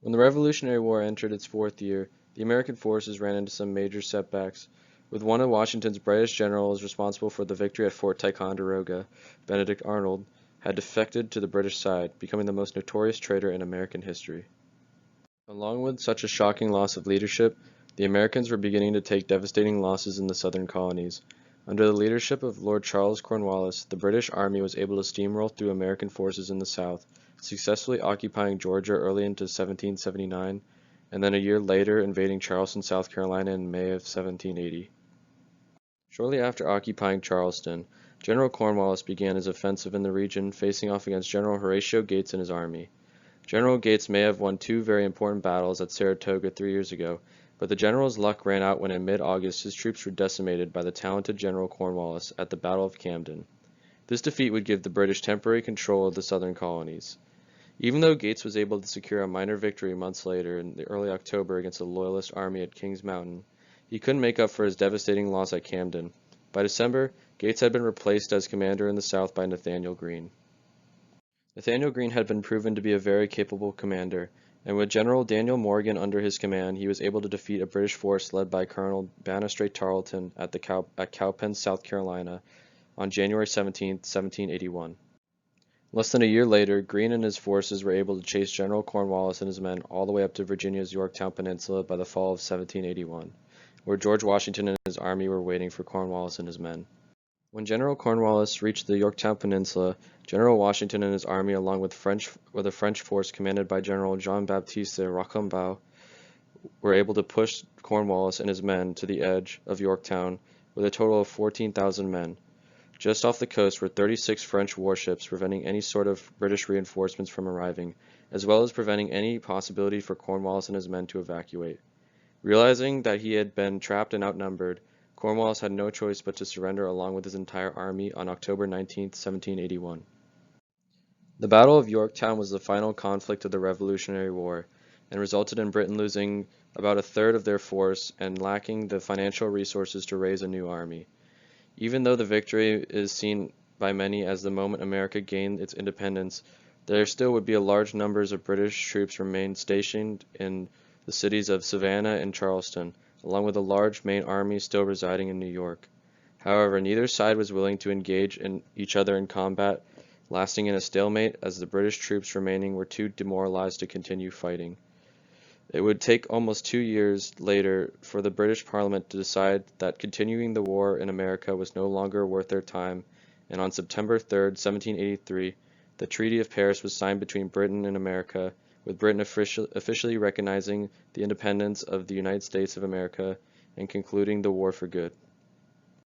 When the Revolutionary War entered its fourth year, the American forces ran into some major setbacks, with one of Washington's brightest generals responsible for the victory at Fort Ticonderoga, Benedict Arnold, had defected to the British side, becoming the most notorious traitor in American history. Along with such a shocking loss of leadership, the Americans were beginning to take devastating losses in the southern colonies. Under the leadership of Lord Charles Cornwallis, the British Army was able to steamroll through American forces in the South, successfully occupying Georgia early into 1779, and then a year later invading Charleston, South Carolina in May of 1780. Shortly after occupying Charleston, General Cornwallis began his offensive in the region, facing off against General Horatio Gates and his army. General Gates may have won two very important battles at Saratoga 3 years ago, but the general's luck ran out when in mid-August his troops were decimated by the talented General Cornwallis at the Battle of Camden. This defeat would give the British temporary control of the southern colonies. Even though Gates was able to secure a minor victory months later in the early October against the Loyalist army at Kings Mountain, he couldn't make up for his devastating loss at Camden. By December, Gates had been replaced as commander in the South by Nathanael Greene. Nathanael Greene had been proven to be a very capable commander, and with General Daniel Morgan under his command, he was able to defeat a British force led by Colonel Banastre Tarleton at Cowpen, South Carolina, on January 17, 1781. Less than a year later, Greene and his forces were able to chase General Cornwallis and his men all the way up to Virginia's Yorktown Peninsula by the fall of 1781, where George Washington and his army were waiting for Cornwallis and his men. When General Cornwallis reached the Yorktown Peninsula, General Washington and his army, along with a French force commanded by General Jean-Baptiste Rochambeau, were able to push Cornwallis and his men to the edge of Yorktown with a total of 14,000 men. Just off the coast were 36 French warships, preventing any sort of British reinforcements from arriving, as well as preventing any possibility for Cornwallis and his men to evacuate. Realizing that he had been trapped and outnumbered, Cornwallis had no choice but to surrender along with his entire army on October 19, 1781. The Battle of Yorktown was the final conflict of the Revolutionary War, and resulted in Britain losing about a third of their force and lacking the financial resources to raise a new army. Even though the victory is seen by many as the moment America gained its independence, there still would be large numbers of British troops remain stationed in the cities of Savannah and Charleston, along with a large main army still residing in New York. However, neither side was willing to engage each other in combat, lasting in a stalemate as the British troops remaining were too demoralized to continue fighting. It would take almost 2 years later for the British Parliament to decide that continuing the war in America was no longer worth their time, and on September 3, 1783, the Treaty of Paris was signed between Britain and America, with Britain officially recognizing the independence of the United States of America and concluding the war for good.